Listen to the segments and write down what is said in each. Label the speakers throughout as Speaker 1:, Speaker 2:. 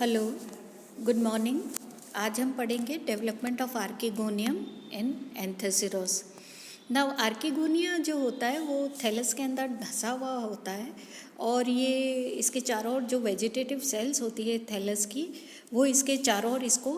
Speaker 1: Hello, good morning. आज हम पढ़ेंगे development of archegonium in Anthoceros. Now archegonia जो होता है वो थैलस के अंदर धंसा हुआ होता है और ये इसके चारों ओर जो वेजिटेटिव सेल्स होती है थैलस की वो इसके चारों ओर इसको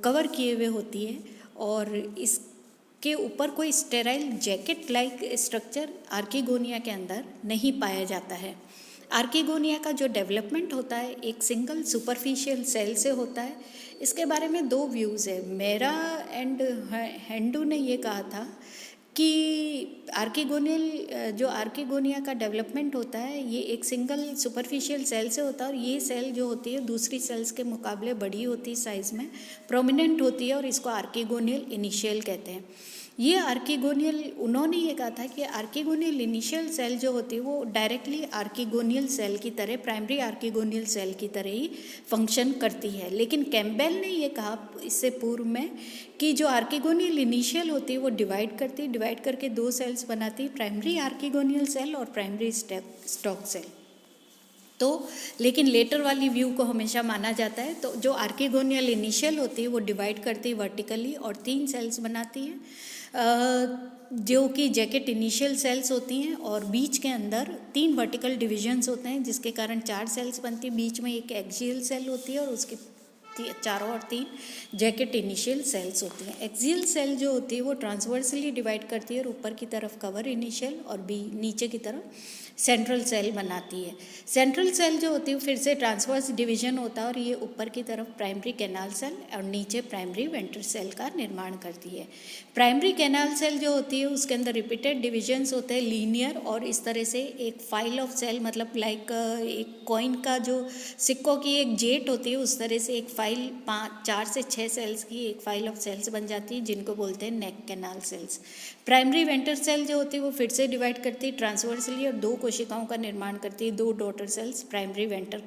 Speaker 1: कवर किए हुए होती है और इसके ऊपर कोई sterile jacket like structure archegonia के अंदर नहीं पाया जाता है। आर्किगोनिया का जो डेवलपमेंट होता है एक सिंगल सुपरफिशियल सेल से होता है। इसके बारे में दो व्यूज़ है। मेरा एंड हेंडू ने ये कहा था कि आर्किगोनिया का डेवलपमेंट होता है ये एक सिंगल सुपरफिशियल सेल से होता है और ये सेल जो होती है दूसरी सेल्स के मुकाबले बड़ी होती है, साइज़ में प्रोमिनेंट होती है और इसको आर्किगोनियल इनिशियल कहते हैं। ये आर्किगोनियल उन्होंने ये कहा था कि आर्किगोनियल इनिशियल सेल जो होती है वो डायरेक्टली आर्किगोनियल सेल की तरह, प्राइमरी आर्किगोनियल सेल की तरह ही फंक्शन करती है। लेकिन कैम्पबेल ने ये कहा इससे पूर्व में कि जो आर्किगोनियल इनिशियल होती है वो डिवाइड करके दो सेल्स बनाती है, प्राइमरी आर्किगोनियल सेल और प्राइमरी स्टॉक सेल। तो लेकिन लेटर वाली व्यू को हमेशा माना जाता है। तो जो आर्किगोनियल इनिशियल होती है वो डिवाइड करती है वर्टिकली और 3 सेल्स बनाती है जो कि जैकेट इनिशियल सेल्स होती हैं और बीच के अंदर 3 वर्टिकल डिविजन्स होते हैं जिसके कारण 4 सेल्स बनती है। बीच में एक एक्सियल सेल होती है और उसके चारों और 3 जैकेट इनिशियल सेल्स होती हैं। एक्सियल सेल जो होती है वो ट्रांसवर्सली डिवाइड करती है और ऊपर की तरफ कवर इनिशियल और नीचे की तरफ सेंट्रल सेल बनाती है। सेंट्रल सेल जो होती है फिर से ट्रांसवर्स डिवीजन होता है और ये ऊपर की तरफ प्राइमरी कैनाल सेल और नीचे प्राइमरी वेंट्रल सेल का निर्माण करती है। प्राइमरी कैनाल सेल जो होती है उसके अंदर रिपीटेड डिविजन्स होते हैं लीनियर और इस तरह से एक फाइल ऑफ सेल, मतलब लाइक एक कॉइन का जो सिक्कों की एक जेट होती है उस तरह से एक फाइल 4 से 6 सेल्स की एक फाइल ऑफ सेल्स बन जाती है जिनको बोलते हैं neck canal cells. Primary ventral cell जो होती है वो फिर से डिवाइड करती है ट्रांसवर्सली और 2 कोशिकाओं का निर्माण करती है, 2 daughter cells, primary ventral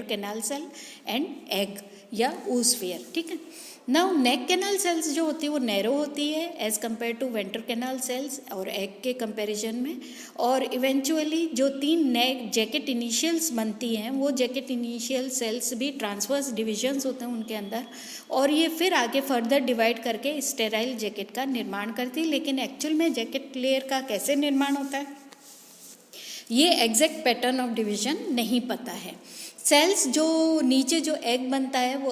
Speaker 1: canal cell and egg या oosphere। ठीक है। नाउ नेक कैनाल सेल्स जो होती है वो नैरो होती है as compare to ventral canal cells और एग के कंपैरिजन में। और इवेंचुअली जो 3 नेक जैकेट इनिशियल्स बनती हैं वो जैकेट इनिशियल सेल्स भी ट्रांसवर्स डिविजन्स होते हैं उनके अंदर और ये फिर आगे फर्दर डिवाइड करके स्टेराइल जैकेट का निर्माण करती है। लेकिन एक्चुअल में जैकेट लेयर का कैसे निर्माण होता है ये एग्जैक्ट पैटर्न ऑफ डिवीजन नहीं पता है। सेल्स जो नीचे जो एग बनता है वो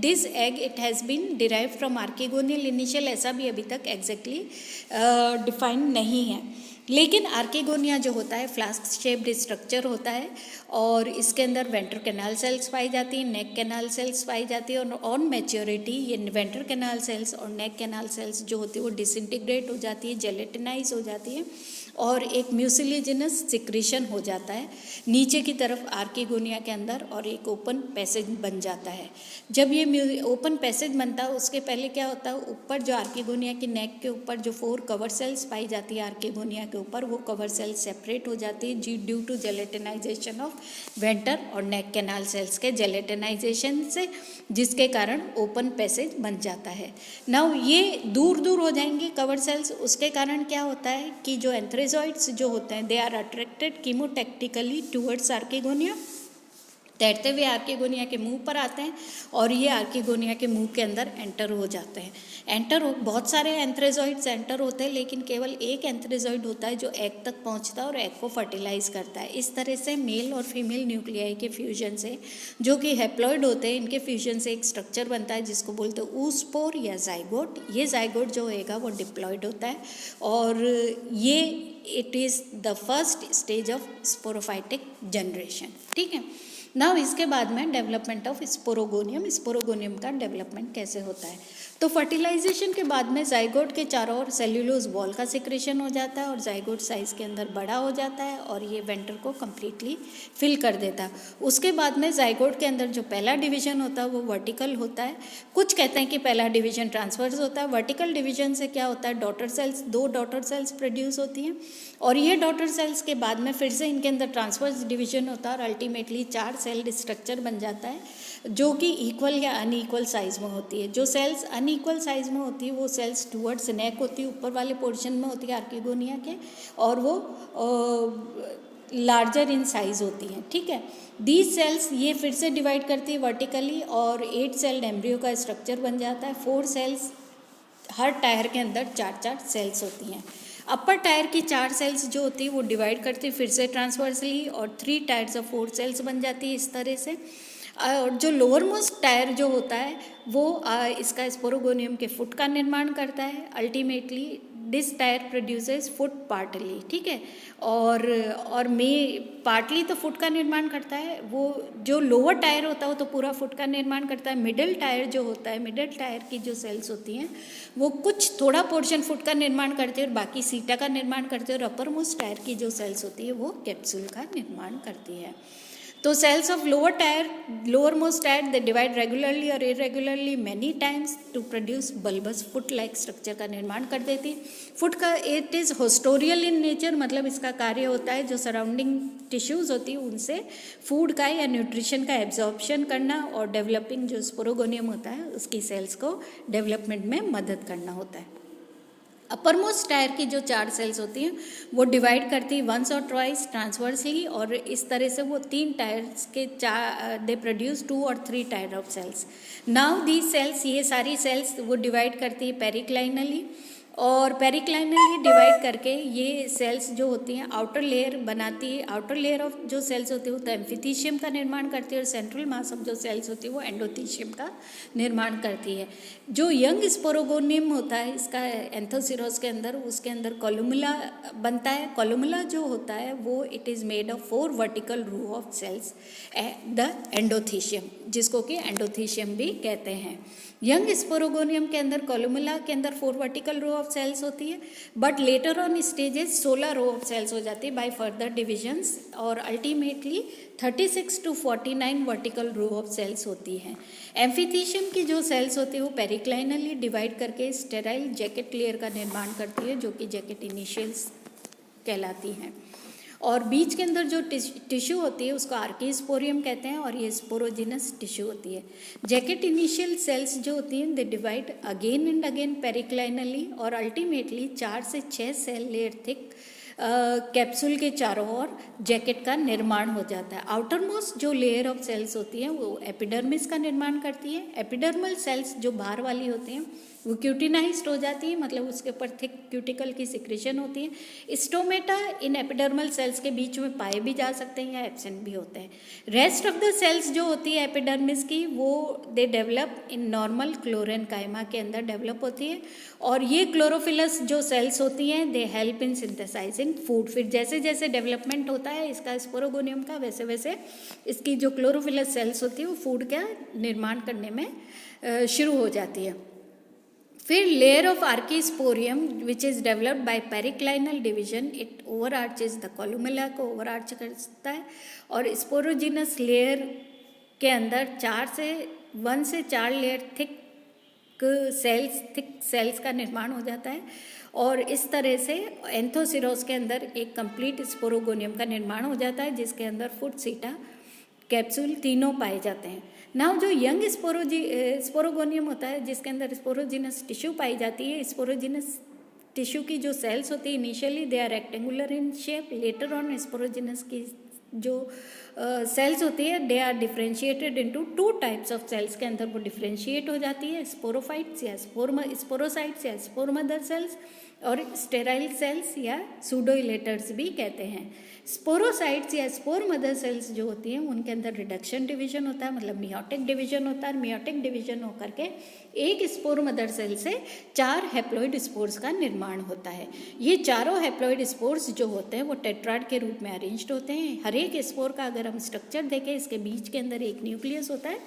Speaker 1: this egg it has been derive from archegonial initial, ऐसा भी अभी तक एग्जैक्टली डिफाइन नहीं है। लेकिन आर्किगोनिया जो होता है फ्लास्क शेप्ड स्ट्रक्चर होता है और इसके अंदर वेंट्रल कैनाल सेल्स पाई जाती हैं, नेक कैनाल सेल्स पाई जाती है और ऑन मैच्योरिटी ये वेंट्रल कैनाल सेल्स और नेक कैनाल सेल्स जो होती है वो डिसइंटीग्रेट हो जाती है, जेलेटिनाइज हो जाती है और एक म्यूसिलिजिनस सिक्रीशन हो जाता है नीचे की तरफ आर्किगोनिया के अंदर और एक ओपन पैसेज बन जाता है। जब ये ओपन पैसेज बनता है उसके पहले क्या होता है, ऊपर जो आर्किगोनिया की नेक के ऊपर जो 4 कवर सेल्स पाई जाती है आर्किगोनिया के ऊपर वो कवर सेल्स सेपरेट हो जाती है ड्यू टू जेलेटिनाइजेशन ऑफ वेंटर और नेक कैनाल सेल्स के जेलेटिनाइजेशन से, जिसके कारण ओपन पैसेज बन जाता है। नाउ ये दूर दूर हो जाएंगे कवर सेल्स, उसके कारण क्या होता है कि जो एंथ्रेजॉइड्स जो होते हैं they are attracted chemotactically towards archegonia, तैरते हुए आर्किगोनिया के मुंह पर आते हैं और ये आर्किगोनिया के मुंह के अंदर एंटर हो जाते हैं। बहुत सारे एंथ्रेजॉइड्स एंटर होते हैं लेकिन केवल एक एंथ्रेजॉइड होता है जो एग तक पहुंचता है और एग को फर्टिलाइज करता है। इस तरह से मेल और फीमेल न्यूक्लियाई के फ्यूजन से, जो कि हैप्लॉइड होते हैं, इनके फ्यूजन से एक स्ट्रक्चर बनता है जिसको बोलते हैं oospore या जाइगोट। ये जाइगोट जो होएगा वो डिप्लॉइड होता है और ये it is the first stage of sporophytic generation. ठीक है। नाउ इसके बाद में डेवलपमेंट ऑफ स्पोरोगोनियम का डेवलपमेंट कैसे होता है। तो फर्टिलाइजेशन के बाद में जाइगोट के चारों ओर सेल्यूलोज वॉल का सिक्रेशन हो जाता है और जाइगोट साइज के अंदर बड़ा हो जाता है और ये वेंटर को कम्प्लीटली फिल कर देता है। उसके बाद में जाइगोट के अंदर जो पहला डिवीजन होता है वो वर्टिकल होता है। कुछ कहते हैं कि पहला डिवीजन ट्रांसवर्स होता है। वर्टिकल डिवीजन से क्या होता है, daughter cells, 2 daughter sales produce होती हैं और ये डॉटर सेल्स के बाद में फिर से इनके अंदर ट्रांसवर्स डिवीजन होता है और अल्टीमेटली 4 सेल स्ट्रक्चर बन जाता है जो कि इक्वल या अनइक्वल साइज में होती है। जो सेल्स अनइक्वल साइज में होती है वो सेल्स टूवर्ड्स नेक होती है, ऊपर वाले पोर्शन में होती है आर्किगोनिया के, और वो लार्जर इन साइज होती हैं, ठीक है। दीज सेल्स ये फिर से डिवाइड करती है वर्टिकली और 8 सेल्ड एम्ब्रियो का स्ट्रक्चर बन जाता है। 4 सेल्स, हर टायर के अंदर 4 सेल्स होती हैं। अपर टायर की 4 सेल्स जो होती है वो डिवाइड करती है फिर से ट्रांसवर्सली और 3 टायर्स ऑफ 4 सेल्स बन जाती है इस तरह से। और जो लोअर मोस्ट टायर जो होता है वो इसका स्पोरोगोनियम के फुट का निर्माण करता है। Ultimately this tyre produces foot partly, ठीक है। और पार्टली तो फुट का निर्माण करता है, वो जो लोअर टायर होता है वो तो पूरा फुट का निर्माण करता है। मिडिल टायर जो होता है, मिडिल टायर की जो सेल्स होती हैं वो कुछ थोड़ा पोर्शन फुट का निर्माण करती है और बाकी सीटा का निर्माण करती है। और अपर मोस्ट टायर की जो सेल्स होती है वो कैप्सूल का निर्माण करती है। तो cells of lower most tier they divide regularly और irregularly many times to produce bulbous foot like structure का निर्माण कर देती। फुट का it is haustorial in nature, मतलब इसका कार्य होता है जो सराउंडिंग टिश्यूज़ होती है उनसे फूड का या न्यूट्रिशन का एब्जॉर्प्शन करना और डेवलपिंग जो स्पोरोगोनियम होता है उसकी सेल्स को डेवलपमेंट में मदद करना होता है। अपर मोस्ट टायर की जो 4 सेल्स होती हैं वो डिवाइड करती है वंस और ट्वाइस ट्रांसवर्सली और इस तरह से वो 3 टायर्स के दे प्रोड्यूस 2 और 3 tier of cells. Now the cells, ये सारी सेल्स वो डिवाइड करती है पेरिक्लाइनली और पेरिक्लाइनली डिवाइड करके ये सेल्स जो होती हैं आउटर लेयर बनाती है। आउटर लेयर ऑफ जो सेल्स होती है वो तो एम्फिथीशियम का निर्माण करती है और सेंट्रल मास ऑफ जो सेल्स होती है वो एंडोथीशियम का निर्माण करती है। जो यंग स्पोरोगोनियम होता है इसका एंथोसिरोस के अंदर, उसके अंदर कोलुमुला बनता है। कोलुमुला जो होता है वो it is made of 4 vertical row of cells the endothecium, जिसको कि एंडोथीशियम भी कहते हैं। यंग स्पोरोगोनियम के अंदर कोलुमुला के अंदर 4 वर्टिकल रो ऑफ सेल्स होती है, but later on stages 16 row of cells हो जाती है बाय फर्दर डिविजन्स और ultimately 36 to 49 vertical row of cells होती हैं। एम्फिथीशियम की जो सेल्स होती है वो पेरिक्लाइनली डिवाइड करके स्टेराइल जैकेट लेयर का निर्माण करती है जो कि जैकेट इनिशियल्स कहलाती हैं। और बीच के अंदर जो टिश्यू होती है उसको आर्कीस्पोरियम कहते हैं और ये स्पोरोजिनस टिश्यू होती है। जैकेट इनिशियल सेल्स जो होती हैं they divide again and again periclinally और अल्टीमेटली 4 से 6 सेल लेयर थिक कैप्सूल के चारों ओर जैकेट का निर्माण हो जाता है। आउटर मोस्ट जो लेयर ऑफ सेल्स होती हैं वो एपिडर्मिस का निर्माण करती है। एपिडर्मल सेल्स जो बाहर वाली होती हैं वो क्यूटिनाइज्ड हो जाती है, मतलब उसके ऊपर थिक क्यूटिकल की सिक्रेशन होती है। स्टोमेटा इन एपिडर्मल सेल्स के बीच में पाए भी जा सकते हैं या एब्सेंट भी होते हैं। रेस्ट ऑफ द सेल्स जो होती है एपिडर्मिस की वो they develop in normal chlorenchyma के अंदर डेवलप होती है और ये क्लोरोफिलस जो सेल्स होती हैं दे हेल्प इन सिंथेसाइजिंग फूड। फिर जैसे जैसे डेवलपमेंट होता है इसका स्पोरोगोनियम का वैसे वैसे इसकी जो क्लोरोफिलस सेल्स होती है वो फूड का निर्माण करने में शुरू हो जाती है। फिर layer of archesporium which is developed by periclinal division, it over arches the columella को ओवर आर्च करता है और स्पोरोजिनस लेयर के अंदर 1 से 4 लेयर थिक सेल्स का निर्माण हो जाता है और इस तरह से एंथोसिरोस के अंदर एक कंप्लीट स्पोरोगोनियम का निर्माण हो जाता है जिसके अंदर फुट, सीटा, कैप्सूल तीनों पाए जाते हैं। नाउ जो यंग स्पोरोगोनियम होता है जिसके अंदर स्पोरोजिनस टिश्यू पाई जाती है, स्पोरोजिनस टिश्यू की जो सेल्स होती है initially they are rectangular in shape, later on sporogenous की जो सेल्स होती है they are differentiated into 2 types of cells के अंदर वो डिफ्रेंशिएट हो जाती है, स्पोरोफाइट्स या स्पोरोसाइट्स या स्पोर मदर सेल्स और स्टेराइल सेल्स या सूडोइलेटर्स भी कहते हैं। स्पोरोसाइट्स या स्पोर मदर सेल्स जो होती हैं उनके अंदर रिडक्शन डिवीजन होता है, मतलब मियोटिक डिवीजन होता है। मियोटिक डिवीजन होकर के एक स्पोर मदर सेल से 4 हैप्लॉइड स्पोर्स का निर्माण होता है। ये चारों हैप्लॉइड स्पोर्स जो होते हैं वो टेट्राड के रूप में अरेंज्ड होते हैं। हर एक स्पोर का अगर हम स्ट्रक्चर देखें इसके बीच के अंदर एक न्यूक्लियस होता है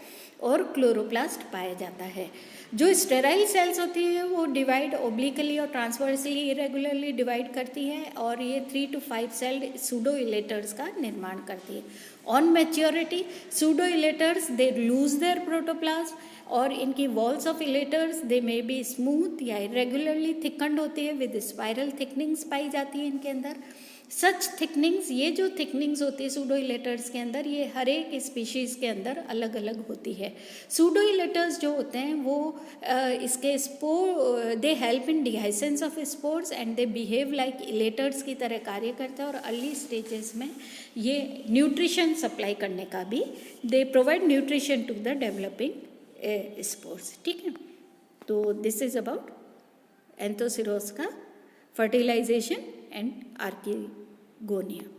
Speaker 1: और क्लोरोप्लास्ट पाया जाता है। जो स्टेराइल सेल्स होती है वो डिवाइड ओब्लिकली और ट्रांसवर्सली इरेगुलरली डिवाइड करती है और ये 3 to 5 सेल्ड सूडोइलेटर्स का निर्माण करती है। On maturity pseudoelaters they lose their protoplasm और इनकी walls of elaters they may be smooth या इरेगुलरली थिकंड होती है विद स्पाइरल थिकनिंग्स पाई जाती है इनके अंदर। सच थिकनिंग्स, ये जो थिकनिंग्स होती है सूडोइलेटर्स के अंदर, ये हर एक स्पीशीज़ के अंदर अलग अलग होती है। सूडोइलेटर्स जो होते हैं वो इसके spore, they help in dehiscence of spores and they behave like elaters की तरह कार्य करते हैं, और अर्ली स्टेजेस में ये न्यूट्रिशन सप्लाई करने का भी, they provide nutrition to the developing spores. ठीक है, तो दिस इज अबाउट एंथोसिरोस का फर्टिलाइजेशन एंड आर्किगोनिया।